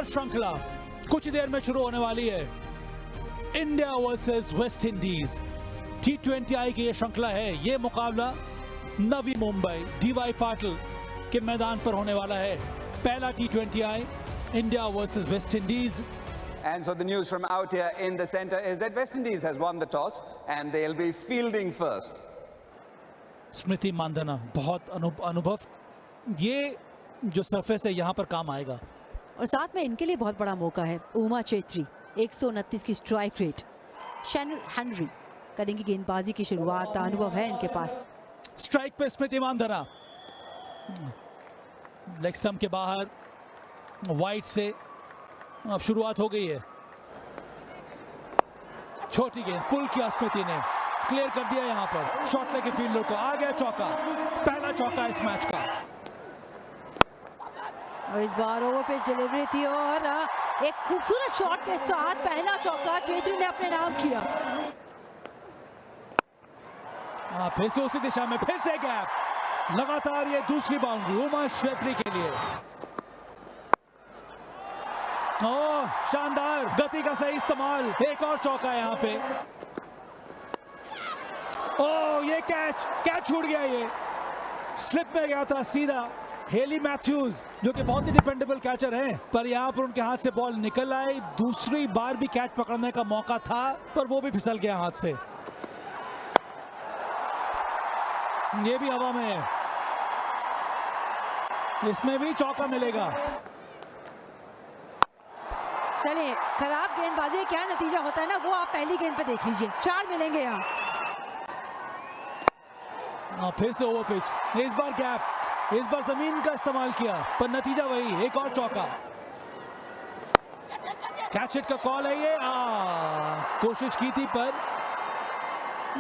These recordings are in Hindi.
श्रृंखला कुछ देर में शुरू होने वाली है। India versus West Indies T20I की ये श्रृंखला है। ये मुकाबला नवी मुंबई DY पाटिल के मैदान पर होने वाला है। पहला T20I India versus West Indies. And so the news from out here in the center is that West Indies has won the toss and they'll be fielding first. स्मृति मानधना बहुत अनुभव, ये जो सरफेस है यहाँ पर काम आएगा। और साथ में इनके लिए बहुत बड़ा मौका है। उमा चेत्री 129 की स्ट्राइक रेट, शैनन हेनरी करेंगी गेंदबाजी की शुरुआत, अनुभव है इनके पास। स्ट्राइक पे स्मृति मानधना, लेग स्टंप के बाहर वाइड से अब शुरुआत हो गई है। छोटी गेंद पुल किया स्मृति ने, क्लियर कर दिया यहाँ पर शॉट लेके फील्डर को, आ गया चौका, पहला चौका इस मैच का। और इस बार ओवर पिच डिलीवरी थी और एक खूबसूरत शॉट के साथ पहला चौका चेत्री ने अपने नाम किया। फिर से उसी दिशा में, फिर से गैप, लगातार ये दूसरी बाउंड्री उमा चेत्री के लिए। ओह शानदार, गति का सही इस्तेमाल, एक और चौका यहाँ पे। ओह ये कैच छूट गया, ये स्लिप में गया था सीधा। हेली मैथ्यूज जो कि बहुत ही डिपेंडेबल कैचर हैं, पर यहाँ पर उनके हाथ से बॉल निकल आई। दूसरी बार भी कैच पकड़ने का मौका था पर वो भी फिसल गया हाथ से। ये भी हवा में है, इसमें भी चौका मिलेगा। चलिए, खराब गेंदबाजी क्या नतीजा होता है ना, वो आप पहली गेंद पे देख लीजिए। 4 मिलेंगे यहाँ। फिर से ओवर पिच, इस बार गैप, इस बार जमीन का इस्तेमाल किया पर नतीजा वही, एक और चौका। कैच हिट का कॉल है ये। कोशिश की थी पर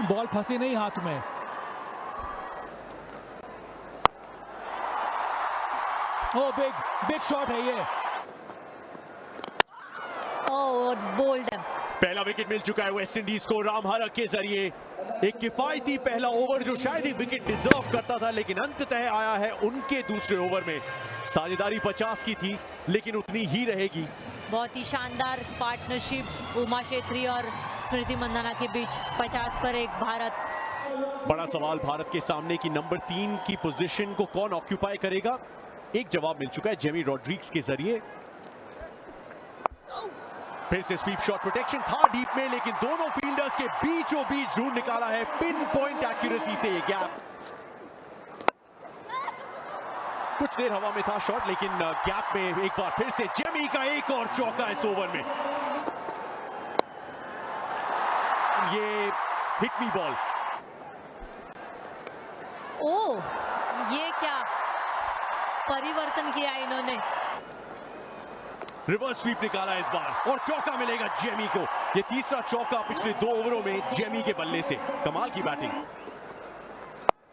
बॉल फंसी नहीं हाथ में। ओ बिग शॉट है ये। बोल्ड। पहला विकेट मिल चुका है वेस्ट इंडीज को रामहरक के जरिए। एक किफायती पहला ओवर जो शायद ही विकेट डिजर्व करता था, लेकिन अंततः आया है उनके दूसरे ओवर में। साझेदारी 50 की थी लेकिन उतनी ही रहेगी। बहुत ही शानदार पार्टनरशिप उमा चेत्री और स्मृति मानधना के बीच। 50 पर 1 भारत। बड़ा सवाल भारत के सामने की नंबर 3 की पोजीशन को कौन ऑक्यूपाई करेगा। एक जवाब मिल चुका है जेमी रॉड्रिग्स के जरिए। फिर से स्वीप शॉट, प्रोटेक्शन था डीप में लेकिन दोनों फील्डर्स के बीचों बीच ढूंढ निकाला है पिन पॉइंट एक्यूरेसी से ये गैप। कुछ देर हवा में था शॉट लेकिन गैप में एक बार फिर से जेमी का एक और चौका इस ओवर में। ये हिट मी बॉल। ओह ये क्या परिवर्तन किया इन्होंने। रिवर्स स्वीप निकाला इस बार और चौका मिलेगा जेमी को। ये तीसरा चौका पिछले 2 ओवरों में जेमी के बल्ले से। कमाल की बैटिंग।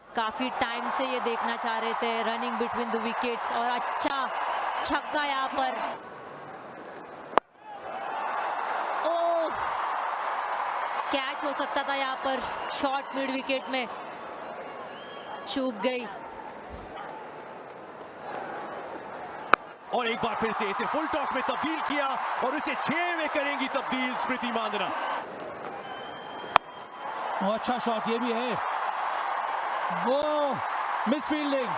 काफी टाइम से ये देखना चाह रहे थे, रनिंग बिटवीन द विकेट्स, और अच्छा छक्का यहाँ पर। ओह कैच हो सकता था यहाँ पर, शॉट मिड विकेट में चूक गई। और एक बार फिर से इसे फुल टॉस में तब्दील किया और इसे 6 में करेंगी तब्दील स्मृति मानधना। अच्छा शॉट ये भी है, वो मिस फील्डिंग,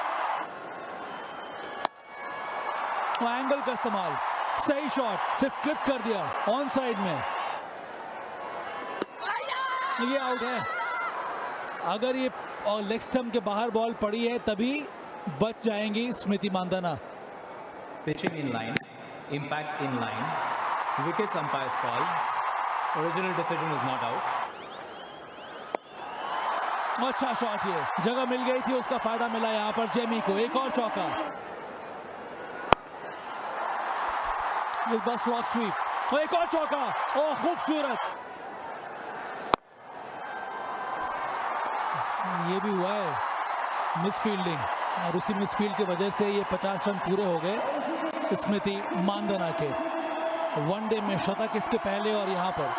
वो एंगल का इस्तेमाल, सही शॉट, सिर्फ क्लिप कर दिया ऑन साइड में। ये आउट है। अगर ये लेग स्टंप के बाहर बॉल पड़ी है तभी बच जाएंगी स्मृति Mandhana. Pitching in line, impact in line, wickets umpire's call, original decision is not out. अच्छा शॉट, ये जगह मिल गई थी, उसका फायदा मिला यहाँ पर जेमी को। एक और चौका, बस वॉक स्वीप, एक और चौका, ओह खूबसूरत। ये भी हुआ है मिस फील्डिंग और उसी मिस फील्ड की वजह से ये 50 रन पूरे हो गए स्मृति मानधना के। वनडे में शतक इसके पहले और यहाँ पर।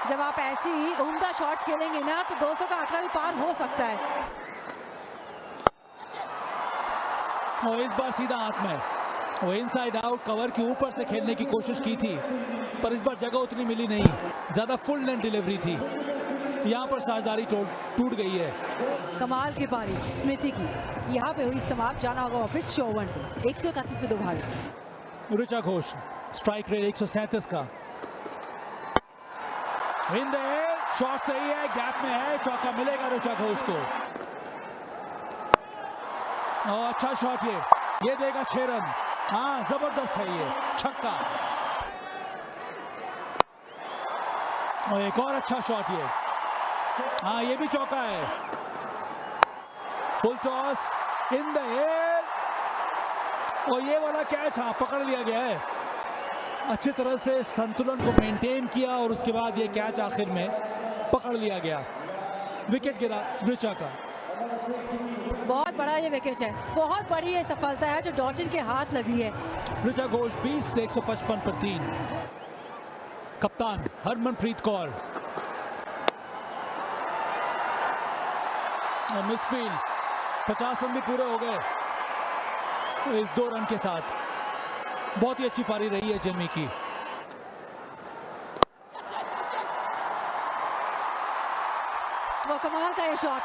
जब आप ऐसी ही उम्दा शॉट्स खेलेंगे ना तो 200 का आंकड़ा भी पार हो सकता है। और इस बार सीधा हाथ में। वो इनसाइड आउट कवर के ऊपर से खेलने की कोशिश की थी, पर इस बार जगह उतनी मिली नहीं, ज्यादा फुल लेंथ डिलीवरी थी। यहाँ पर साझेदारी टूट गई है। कमाल की पारी स्मृति की, यहाँ पे हुई समाप्त। जाना होगा वापस 54 पे। 131 पे 2 भारत। ऋचा घोष स्ट्राइक रेट 137 का। इन द एयर, शॉट सही है, गैप में है, चौका मिलेगा ऋचा घोष को। और अच्छा शॉट ये देगा 6 रन। हाँ, जबरदस्त है ये छक्का। और एक और अच्छा शॉट ये। हाँ, ये भी चौका है। Full toss in the air, और ये वाला कैच हाँ पकड़ लिया गया है। अच्छी तरह से संतुलन को मेंटेन किया और उसके बाद ये कैच आखिर में पकड़ लिया गया। विकेट गिरा ऋचा का। बहुत बड़ा ये विकेट है, बहुत बड़ी ये सफलता है जो डॉल्टन के हाथ लगी है। ऋचा घोष 20 से 155 पर 3। कप्तान हरमनप्रीत कौर। मिसफील्ड, 50 रन भी पूरे हो गए इस 2 रन के साथ। बहुत ही अच्छी पारी रही है जेमी की। वो कमाल का ये शॉट,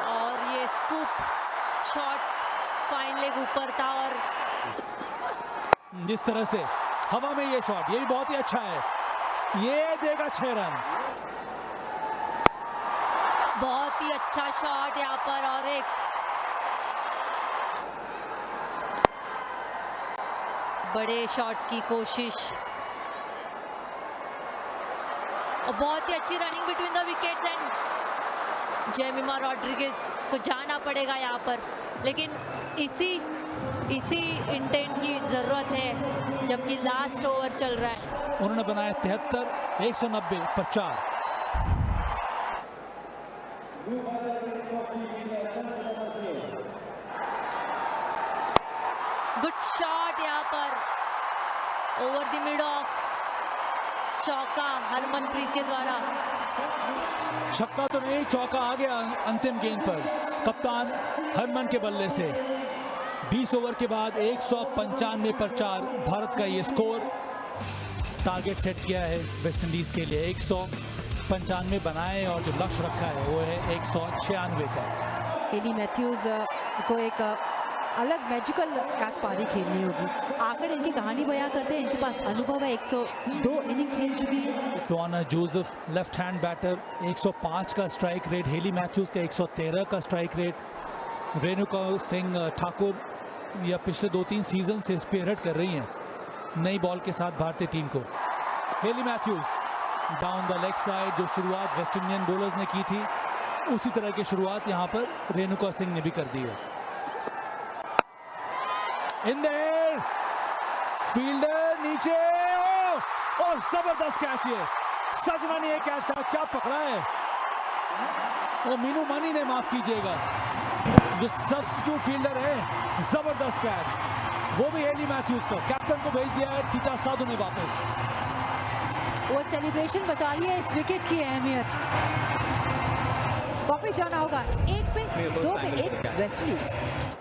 और ये स्कूप शॉट फाइन लेग ऊपर था, और जिस तरह से हवा में ये शॉट, ये भी बहुत ही अच्छा है। ये देगा 6 रन। बहुत ही अच्छा शॉट यहाँ पर, और एक बड़े शॉट की कोशिश, और बहुत ही अच्छी running between the wicket and Jemima Rodrigues को जाना पड़ेगा यहाँ पर, लेकिन इसी इंटेंट की जरूरत है जबकि लास्ट ओवर चल रहा है। उन्होंने बनाया 73, 190 पर 4। गुड शॉट यहाँ पर ओवर द मिड ऑफ, चौका हरमनप्रीत के द्वारा। छक्का तो नहीं, चौका आ गया अंतिम गेंद पर कप्तान हरमन के बल्ले से। 20 ओवर के बाद 195 पर 4 भारत का ये स्कोर। टारगेट सेट किया है वेस्ट इंडीज के लिए 195 बनाए, और जो लक्ष्य रखा है वो है 196 का। हेली मैथ्यूज को एक अलग मैजिकल कैच पारी खेलनी होगी। आकर इनकी कहानी बयां करते हैं, इनके पास अनुभव है, 102 इनिंग खेल चुकी है। Joanna Joseph left hand batter, 105 का स्ट्राइक रेट। हेली मैथ्यूज का 113 का स्ट्राइक रेट। रेणुका सिंह ठाकुर या पिछले 2-3 सीजन से स्पीयरहेड कर रही हैं नई बॉल के साथ भारतीय टीम को। Hayley Matthews down the leg side, जो शुरुआत वेस्ट इंडियन बॉलर्स ने की थी उसी तरह की शुरुआत यहाँ पर रेणुका सिंह ने भी कर दी है। इन द एयर, फील्डर नीचे, और जबरदस्त कैच है। सजना ने ये कैच का क्या पकड़ा है, वो मीनू मनी ने, माफ कीजिएगा, जो सब्स्टिट्यूट फील्डर है। जबरदस्त कैच, वो भी हेली मैथ्यूज का। कैप्टन को भेज दिया है टीटा साधु ने वापस। वो सेलिब्रेशन बता रही है इस विकेट की अहमियत। वापस जाना होगा 1 पे 2 पे 1 वेस्ट इंडीज।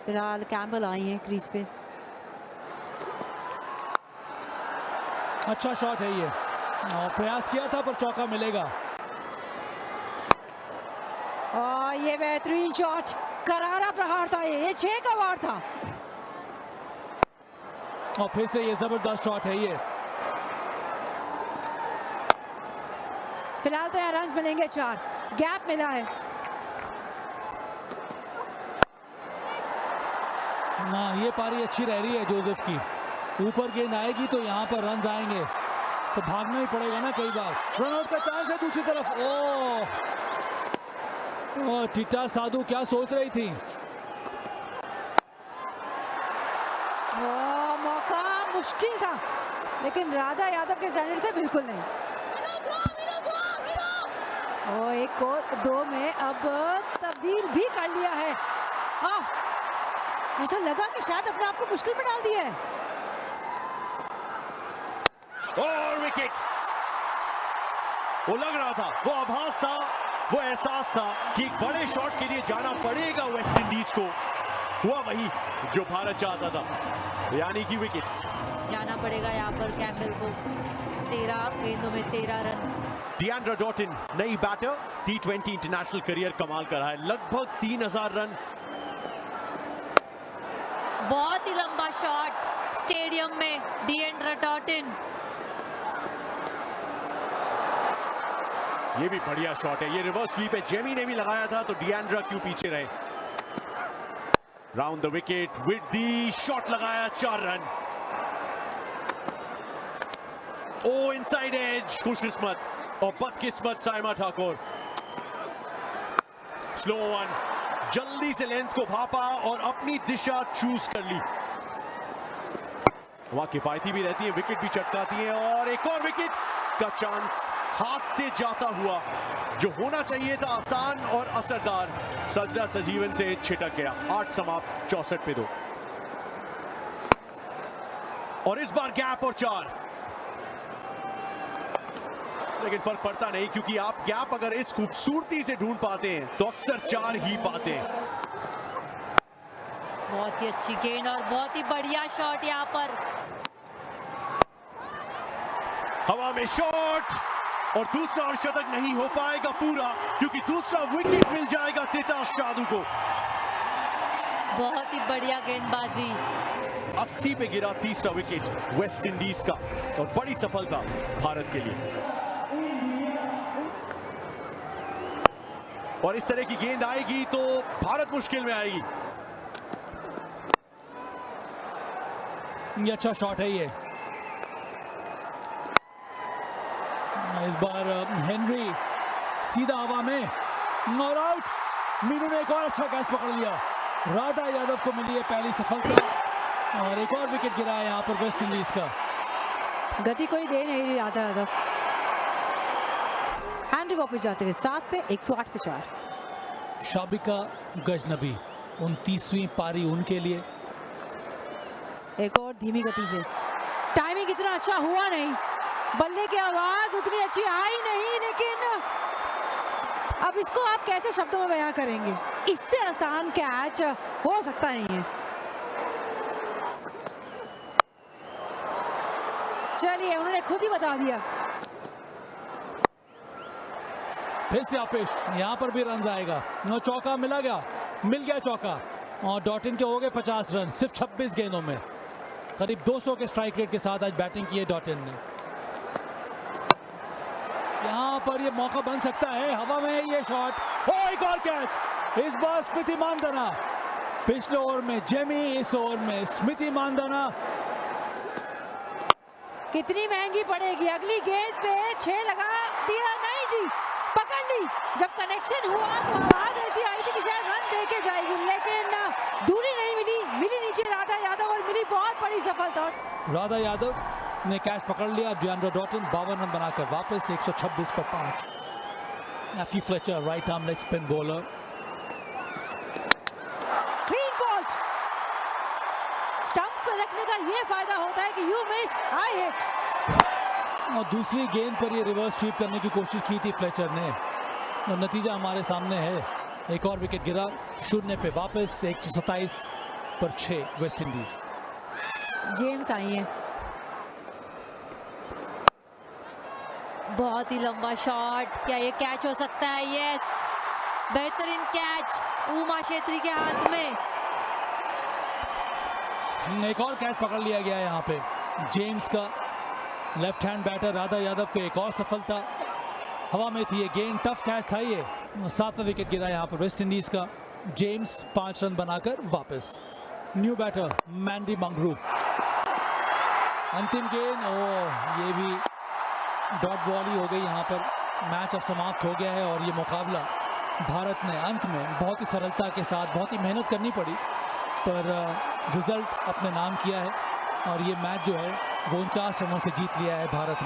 फिलहाल कैम्बल आई हैं क्रीज पे। अच्छा शॉट है ये, और प्रयास किया था पर चौका मिलेगा। और ये बेहतरीन शॉट, करारा प्रहार था ये 6 का वार था। और फिर से ये जबरदस्त शॉट है ये। फिलहाल तो यहाँ रन मिलेंगे 4, गैप मिला है। ना, ये पारी अच्छी रह रही है जोसेफ की। ऊपर गेंद आएगी तो यहाँ पर रन आएंगे, तो भागना ही पड़ेगा ना कई बार। रन आउट का चांस है दूसरी तरफ। ओ टीटा साधु क्या सोच रही थी। मौका मुश्किल था, लेकिन राधा यादव के स्टैंडर्ड से बिल्कुल नहीं। और 1 को 2 में अब तब्दील भी कर लिया है। ऐसा लगा कि शायद अपने आप को मुश्किल में डाल दिया है। और विकेट, वो लग रहा था, वो आभास था, वो एहसास था कि एक बड़े शॉट के लिए जाना पड़ेगा वेस्ट इंडीज को। हुआ वही जो भारत चाहता था, यानी कि विकेट। जाना पड़ेगा यहाँ पर कैम्बेल को। 13 गेंदों में 13 रन। डिएंड्रा डॉटिन नई बैटर, T20 इंटरनेशनल करियर कमाल कर रहा है, लगभग 3000 रन। बहुत ही लंबा शॉट स्टेडियम में डिएंड्रा डॉटिन। ये भी बढ़िया शॉट है, ये रिवर्स स्वीप है, जेमी ने भी लगाया था तो डिएंड्रा क्यों पीछे रहे। Round the wicket with the shot लगाया, 4 रन। ओ इनसाइड एज, खुशकिस्मत और बदकिस्मत साइमा ठाकुर। स्लो वन, जल्दी से लेंथ को भापा और अपनी दिशा चूज कर ली। वहां किफायती भी रहती है, विकेट भी चटकाती है और एक और विकेट का चांस हाथ से जाता हुआ, जो होना चाहिए था आसान और असरदार, सजना सजीवन से छिटक गया। 8 समाप्त 64 पे 2 और इस बार गैप और 4, लेकिन फर्क पड़ता नहीं क्योंकि आप गैप अगर इस खूबसूरती से ढूंढ पाते हैं तो अक्सर 4 ही पाते हैं। बहुत ही अच्छी गेंद और बहुत ही बढ़िया शॉट यहाँ पर। हवा में शॉट और दूसरा अर्धशतक नहीं हो पाएगा पूरा क्योंकि दूसरा विकेट मिल जाएगा तिताश जादू को। बहुत ही बढ़िया गेंदबाजी। 80 पे गिरा तीसरा विकेट वेस्ट इंडीज का और बड़ी सफलता भारत के लिए। और इस तरह की गेंद आएगी तो भारत मुश्किल में आएगी। ये अच्छा शॉट है ये। इस बार हेनरी सीधा हवा में और आउट। मीनू ने एक और अच्छा कैच पकड़ लिया। राधा यादव को मिली है पहली सफलता और एक और विकेट गिरा है यहाँ पर वेस्ट इंडीज का। गति कोई दे नहीं रही राधा यादव। हैंनरी वापस जाते हुए 7 पे 108 पे 4। शाबिका गजनबी 29वीं पारी उनके लिए। एक और धीमी गति से। टाइमिंग इतना अच्छा हुआ नहीं, बल्ले की आवाज उतनी अच्छी आई नहीं, लेकिन अब इसको आप कैसे शब्दों में बयां करेंगे। इससे आसान कैच हो सकता नहीं है। चलिए, उन्होंने खुद ही बता दिया। फिर से आपेश, यहाँ पर भी रन आएगा। चौका मिल गया चौका और डॉटिन के हो गए 50 रन सिर्फ 26 गेंदों में। करीब 200 के स्ट्राइक रेट के साथ आज बैटिंग की है डॉटिन ने। यहाँ पर ये मौका बन सकता है, हवा में ये शॉट। ओ एक और कैच, इस बार स्मृति मानधना। पिछले ओवर में जेमी, इस ओवर में स्मृति मानधना। कितनी महंगी पड़ेगी। अगली गेंद पे 6 लगा दिया, नहीं जी, पकड़ ली। जब कनेक्शन हुआ तो आवाज ऐसी आई थी कि शायद रन देके जाएगी, लेकिन दूरी नहीं मिली नीचे राधा यादव और मिली बहुत बड़ी सफलता। राधा यादव ने कैच पकड़ लिया। डिएंड्रा डॉटिन 52 रन बनाकर वापस 126 पर 5। Afy Fletcher right arm leg spin bowler. Clean ball. Stumps पर रखने का ये फायदा होता है कि यू मिस, आई हिट। और दूसरी गेंद पर ये रिवर्स स्वीप करने की कोशिश की थी फ्लेचर ने और नतीजा हमारे सामने है। एक और विकेट गिरा, 0 पे वापस 127 पर 6 वेस्ट इंडीज। जेम्स आई हैं। बहुत ही लंबा शॉट, क्या ये कैच हो सकता है? यस, बेहतरीन कैच उमा छेत्री के हाथ में। एक और कैच पकड़ लिया गया यहाँ पे जेम्स का। Left hand batter Radha Yadav को एक और सफलता। हवा में थी ये गेंद, टफ कैच था ये। 7वां विकेट गिरा यहाँ पर वेस्ट इंडीज का। जेम्स 5 रन बनाकर वापस। New batter Mandy Mangru. अंतिम गेंद, ये भी डॉट बॉल ही हो गई यहाँ पर। मैच अब समाप्त हो गया है और ये मुकाबला भारत ने अंत में बहुत ही सरलता के साथ, बहुत ही मेहनत करनी पड़ी पर रिजल्ट अपने नाम किया है और ये मैच जो है वो 49 रनों से जीत लिया है भारत ने।